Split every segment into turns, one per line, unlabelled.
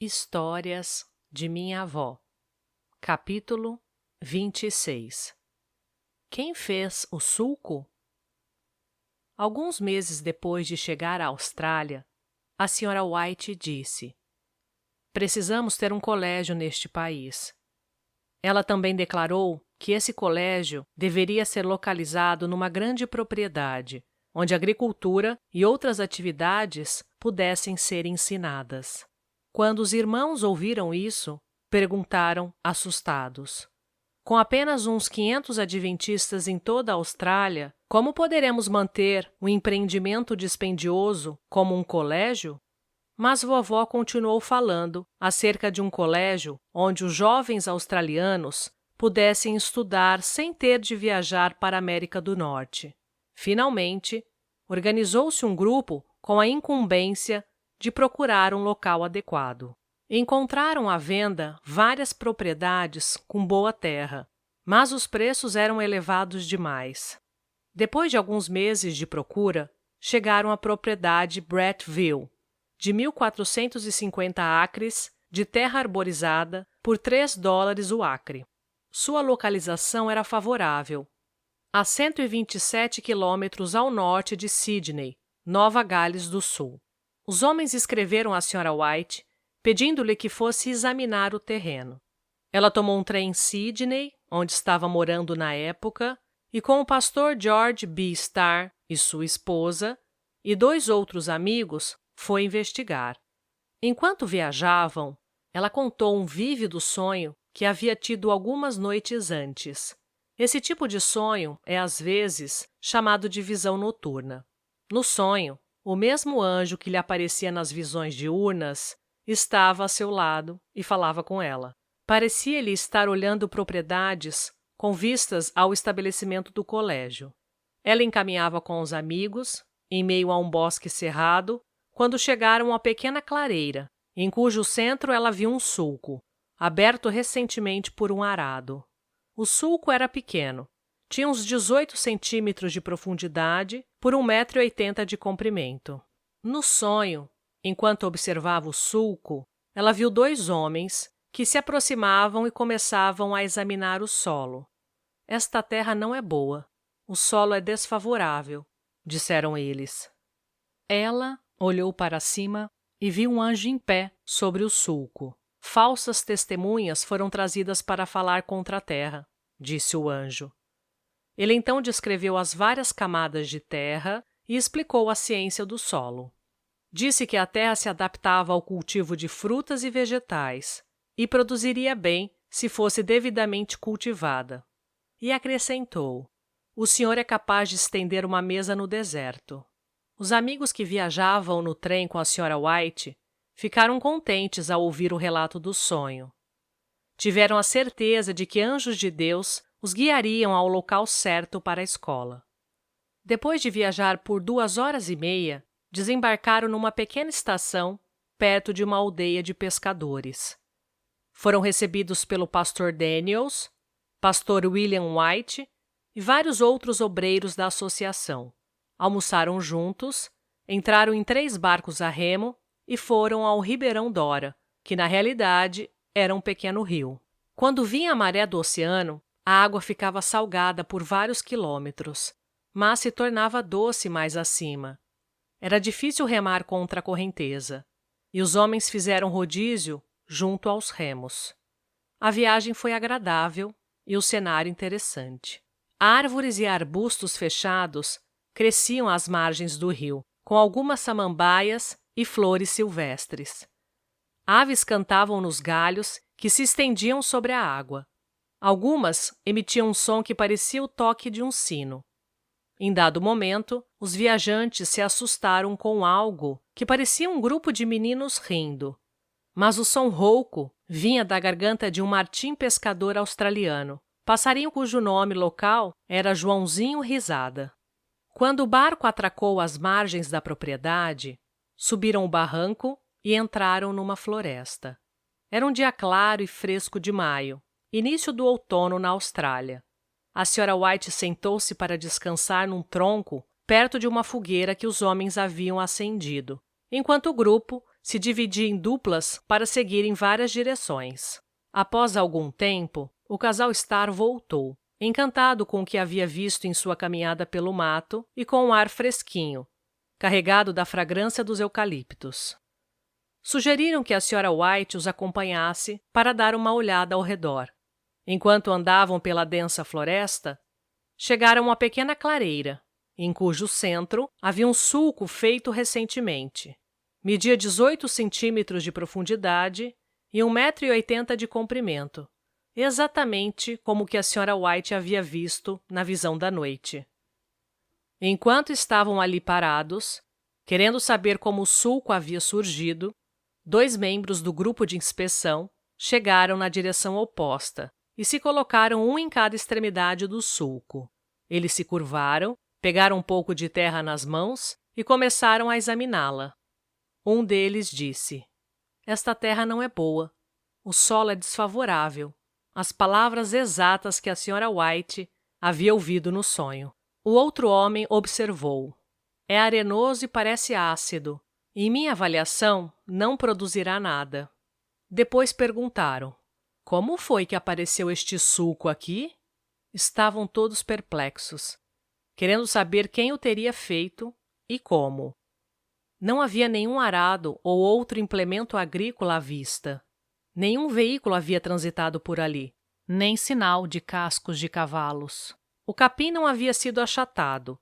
Histórias de minha avó. Capítulo 26. Quem fez o sulco? Alguns meses depois de chegar à Austrália, a Sra. White disse: "Precisamos ter um colégio neste país." Ela também declarou que esse colégio deveria ser localizado numa grande propriedade, onde a agricultura e outras atividades pudessem ser ensinadas. Quando os irmãos ouviram isso, perguntaram assustados: "Com apenas uns 500 adventistas em toda a Austrália, como poderemos manter um empreendimento dispendioso como um colégio?" Mas vovó continuou falando acerca de um colégio onde os jovens australianos pudessem estudar sem ter de viajar para a América do Norte. Finalmente, organizou-se um grupo com a incumbência de procurar um local adequado. Encontraram à venda várias propriedades com boa terra, mas os preços eram elevados demais. Depois de alguns meses de procura, chegaram à propriedade Brettville, de 1.450 acres de terra arborizada por $3 o acre. Sua localização era favorável, a 127 quilômetros ao norte de Sydney, Nova Gales do Sul. Os homens escreveram à Sra. White, pedindo-lhe que fosse examinar o terreno. Ela tomou um trem em Sydney, onde estava morando na época, e com o pastor George B. Starr e sua esposa, e 2 outros amigos, foi investigar. Enquanto viajavam, ela contou um vívido sonho que havia tido algumas noites antes. Esse tipo de sonho é, às vezes, chamado de visão noturna. No sonho, o mesmo anjo que lhe aparecia nas visões diurnas estava a seu lado e falava com ela. Parecia-lhe estar olhando propriedades com vistas ao estabelecimento do colégio. Ela encaminhava com os amigos, em meio a um bosque cerrado, quando chegaram a pequena clareira, em cujo centro ela viu um sulco, aberto recentemente por um arado. O sulco era pequeno, tinha uns 18 centímetros de profundidade por 1,80 m de comprimento. No sonho, enquanto observava o sulco, ela viu 2 homens que se aproximavam e começavam a examinar o solo. "Esta terra não é boa. O solo é desfavorável", disseram eles. Ela olhou para cima e viu um anjo em pé sobre o sulco. "Falsas testemunhas foram trazidas para falar contra a terra", disse o anjo. Ele então descreveu as várias camadas de terra e explicou a ciência do solo. Disse que a terra se adaptava ao cultivo de frutas e vegetais e produziria bem se fosse devidamente cultivada. E acrescentou: "O senhor é capaz de estender uma mesa no deserto." Os amigos que viajavam no trem com a Sra. White ficaram contentes ao ouvir o relato do sonho. Tiveram a certeza de que anjos de Deus os guiariam ao local certo para a escola. Depois de viajar por 2 horas e meia, desembarcaram numa pequena estação perto de uma aldeia de pescadores. Foram recebidos pelo pastor Daniels, pastor William White e vários outros obreiros da associação. Almoçaram juntos, entraram em 3 barcos a remo e foram ao Ribeirão Dora, que na realidade era um pequeno rio. Quando vinha a maré do oceano, a água ficava salgada por vários quilômetros, mas se tornava doce mais acima. Era difícil remar contra a correnteza, e os homens fizeram rodízio junto aos remos. A viagem foi agradável e o cenário interessante. Árvores e arbustos fechados cresciam às margens do rio, com algumas samambaias e flores silvestres. Aves cantavam nos galhos que se estendiam sobre a água. Algumas emitiam um som que parecia o toque de um sino. Em dado momento, os viajantes se assustaram com algo que parecia um grupo de meninos rindo. Mas o som rouco vinha da garganta de um martim pescador australiano, passarinho cujo nome local era Joãozinho Risada. Quando o barco atracou às margens da propriedade, subiram o barranco e entraram numa floresta. Era um dia claro e fresco de maio, início do outono na Austrália. A Sra. White sentou-se para descansar num tronco perto de uma fogueira que os homens haviam acendido, enquanto o grupo se dividia em duplas para seguir em várias direções. Após algum tempo, o casal Starr voltou, encantado com o que havia visto em sua caminhada pelo mato e com um ar fresquinho, carregado da fragrância dos eucaliptos. Sugeriram que a Sra. White os acompanhasse para dar uma olhada ao redor. Enquanto andavam pela densa floresta, chegaram a uma pequena clareira, em cujo centro havia um sulco feito recentemente. Media 18 centímetros de profundidade e 1,80 m de comprimento, exatamente como o que a Sra. White havia visto na visão da noite. Enquanto estavam ali parados, querendo saber como o sulco havia surgido, 2 membros do grupo de inspeção chegaram na direção oposta e se colocaram um em cada extremidade do sulco. Eles se curvaram, pegaram um pouco de terra nas mãos e começaram a examiná-la. Um deles disse: "Esta terra não é boa. O solo é desfavorável." As palavras exatas que a Sra. White havia ouvido no sonho. O outro homem observou: "É arenoso e parece ácido. Em minha avaliação, não produzirá nada." Depois perguntaram: "Como foi que apareceu este sulco aqui?" Estavam todos perplexos, querendo saber quem o teria feito e como. Não havia nenhum arado ou outro implemento agrícola à vista. Nenhum veículo havia transitado por ali, nem sinal de cascos de cavalos. O capim não havia sido achatado,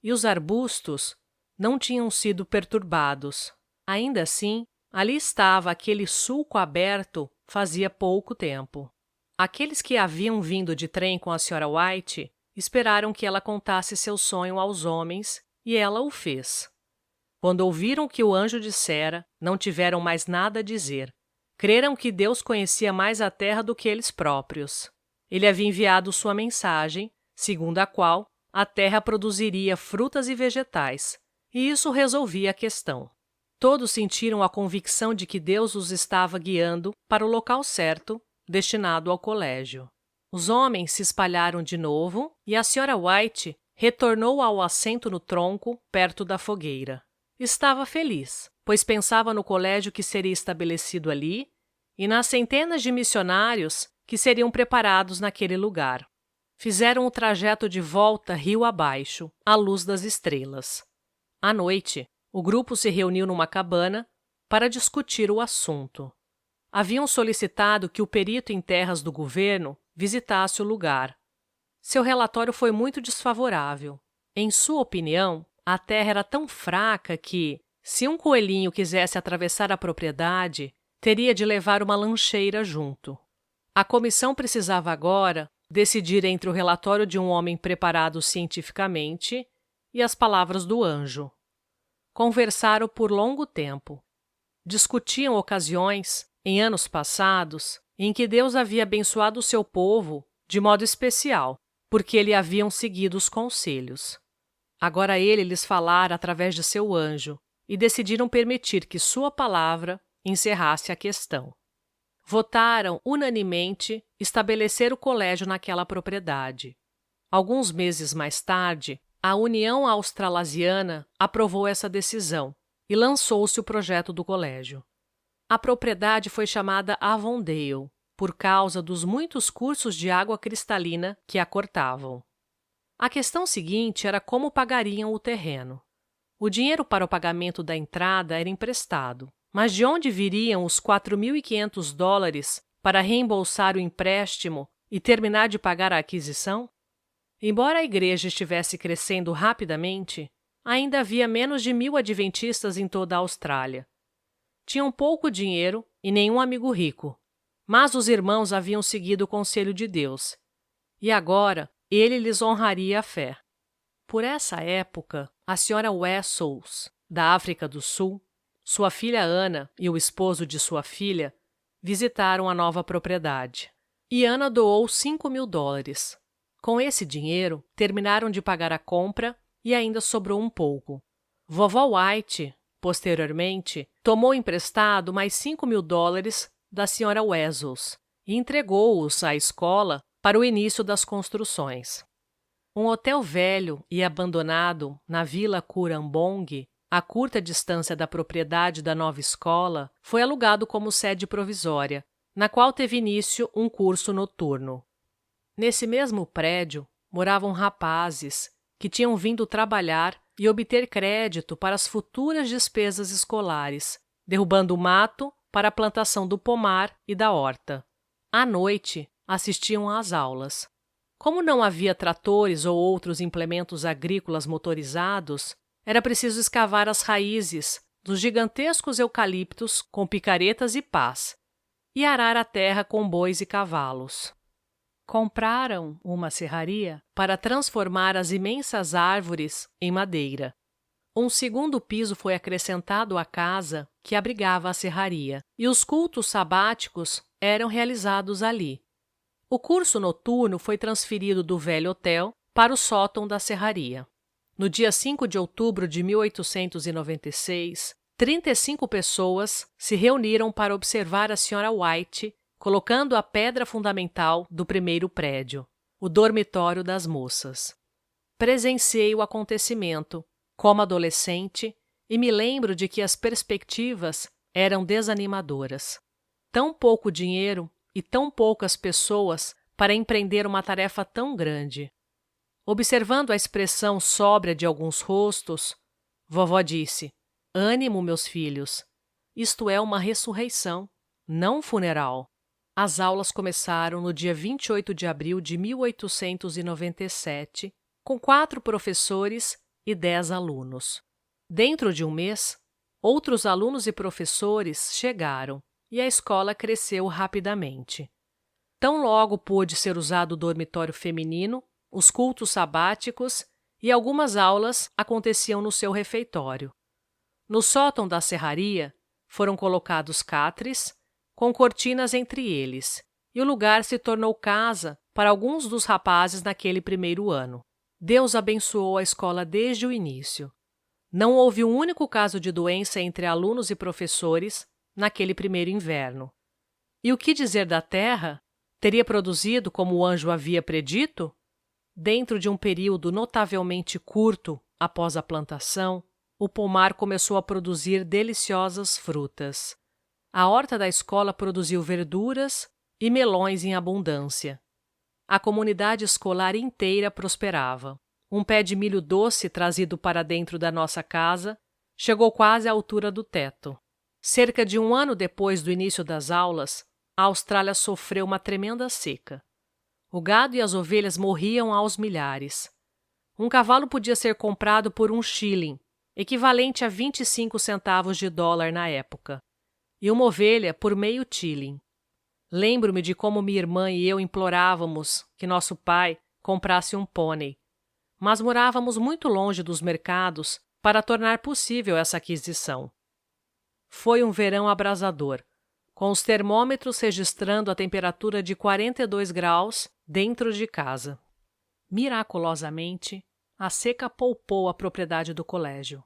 e os arbustos não tinham sido perturbados. Ainda assim, ali estava aquele sulco aberto fazia pouco tempo. Aqueles que haviam vindo de trem com a Sra. White esperaram que ela contasse seu sonho aos homens, e ela o fez. Quando ouviram o que o anjo dissera, não tiveram mais nada a dizer. Creram que Deus conhecia mais a terra do que eles próprios. Ele havia enviado sua mensagem, segundo a qual a terra produziria frutas e vegetais, e isso resolvia a questão. Todos sentiram a convicção de que Deus os estava guiando para o local certo, destinado ao colégio. Os homens se espalharam de novo e a Sra. White retornou ao assento no tronco, perto da fogueira. Estava feliz, pois pensava no colégio que seria estabelecido ali e nas centenas de missionários que seriam preparados naquele lugar. Fizeram o trajeto de volta rio abaixo, à luz das estrelas. À noite, o grupo se reuniu numa cabana para discutir o assunto. Haviam solicitado que o perito em terras do governo visitasse o lugar. Seu relatório foi muito desfavorável. Em sua opinião, a terra era tão fraca que, se um coelhinho quisesse atravessar a propriedade, teria de levar uma lancheira junto. A comissão precisava agora decidir entre o relatório de um homem preparado cientificamente e as palavras do anjo. Conversaram por longo tempo. Discutiam ocasiões, em anos passados, em que Deus havia abençoado o seu povo de modo especial, porque lhe haviam seguido os conselhos. Agora ele lhes falara através de seu anjo e decidiram permitir que sua palavra encerrasse a questão. Votaram unanimemente estabelecer o colégio naquela propriedade. Alguns meses mais tarde, a União Australasiana aprovou essa decisão e lançou-se o projeto do colégio. A propriedade foi chamada Avondale, por causa dos muitos cursos de água cristalina que a cortavam. A questão seguinte era como pagariam o terreno. O dinheiro para o pagamento da entrada era emprestado, mas de onde viriam os $4.500 para reembolsar o empréstimo e terminar de pagar a aquisição? Embora a igreja estivesse crescendo rapidamente, ainda havia menos de 1.000 adventistas em toda a Austrália. Tinham pouco dinheiro e nenhum amigo rico, mas os irmãos haviam seguido o conselho de Deus, e agora ele lhes honraria a fé. Por essa época, a Sra. Wessels, da África do Sul, sua filha Ana e o esposo de sua filha visitaram a nova propriedade. E Ana doou $5.000. Com esse dinheiro, terminaram de pagar a compra e ainda sobrou um pouco. Vovó White, posteriormente, tomou emprestado mais $5.000 da Sra. Wessels e entregou-os à escola para o início das construções. Um hotel velho e abandonado na Vila Curambong a curta distância da propriedade da nova escola, foi alugado como sede provisória, na qual teve início um curso noturno. Nesse mesmo prédio, moravam rapazes que tinham vindo trabalhar e obter crédito para as futuras despesas escolares, derrubando o mato para a plantação do pomar e da horta. À noite, assistiam às aulas. Como não havia tratores ou outros implementos agrícolas motorizados, era preciso escavar as raízes dos gigantescos eucaliptos com picaretas e pás e arar a terra com bois e cavalos. Compraram uma serraria para transformar as imensas árvores em madeira. Um segundo piso foi acrescentado à casa que abrigava a serraria, e os cultos sabáticos eram realizados ali. O curso noturno foi transferido do velho hotel para o sótão da serraria. No dia 5 de outubro de 1896, 35 pessoas se reuniram para observar a Sra. White colocando a pedra fundamental do primeiro prédio, o dormitório das moças. Presenciei o acontecimento como adolescente e me lembro de que as perspectivas eram desanimadoras. Tão pouco dinheiro e tão poucas pessoas para empreender uma tarefa tão grande. Observando a expressão sóbria de alguns rostos, vovó disse: "Ânimo, meus filhos. Isto é uma ressurreição, não um funeral." As aulas começaram no dia 28 de abril de 1897, com 4 professores e 10 alunos. Dentro de um mês, outros alunos e professores chegaram e a escola cresceu rapidamente. Tão logo pôde ser usado o dormitório feminino, os cultos sabáticos e algumas aulas aconteciam no seu refeitório. No sótão da serraria foram colocados catres, com cortinas entre eles, e o lugar se tornou casa para alguns dos rapazes naquele primeiro ano. Deus abençoou a escola desde o início. Não houve um único caso de doença entre alunos e professores naquele primeiro inverno. E o que dizer da terra? Teria produzido como o anjo havia predito? Dentro de um período notavelmente curto após a plantação, o pomar começou a produzir deliciosas frutas. A horta da escola produziu verduras e melões em abundância. A comunidade escolar inteira prosperava. Um pé de milho doce trazido para dentro da nossa casa chegou quase à altura do teto. Cerca de um ano depois do início das aulas, a Austrália sofreu uma tremenda seca. O gado e as ovelhas morriam aos milhares. Um cavalo podia ser comprado por $1, equivalente a 25 centavos de dólar na época, e uma ovelha por meio shilling. Lembro-me de como minha irmã e eu implorávamos que nosso pai comprasse um pônei, mas morávamos muito longe dos mercados para tornar possível essa aquisição. Foi um verão abrasador, com os termômetros registrando a temperatura de 42 graus dentro de casa. Miraculosamente, a seca poupou a propriedade do colégio.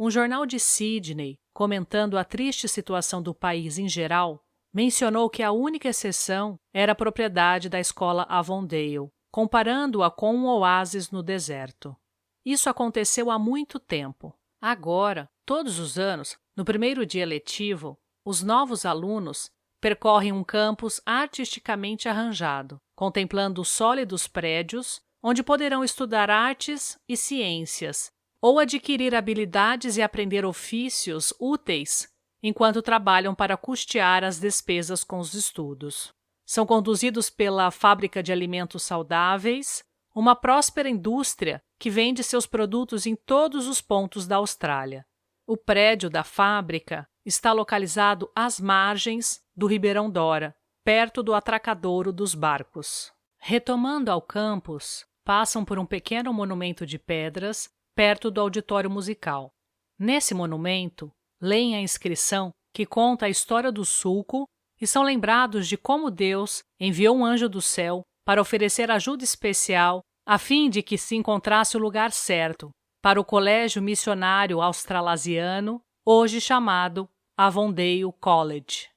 Um jornal de Sydney, comentando a triste situação do país em geral, mencionou que a única exceção era a propriedade da escola Avondale, comparando-a com um oásis no deserto. Isso aconteceu há muito tempo. Agora, todos os anos, no primeiro dia letivo, os novos alunos percorrem um campus artisticamente arranjado, contemplando os sólidos prédios, onde poderão estudar artes e ciências, ou adquirir habilidades e aprender ofícios úteis enquanto trabalham para custear as despesas com os estudos. São conduzidos pela Fábrica de Alimentos Saudáveis, uma próspera indústria que vende seus produtos em todos os pontos da Austrália. O prédio da fábrica está localizado às margens do Ribeirão Dora, perto do atracadouro dos barcos. Retomando ao campus, passam por um pequeno monumento de pedras perto do auditório musical. Nesse monumento, leem a inscrição que conta a história do sulco e são lembrados de como Deus enviou um anjo do céu para oferecer ajuda especial a fim de que se encontrasse o lugar certo para o Colégio Missionário Australasiano, hoje chamado Avondale College.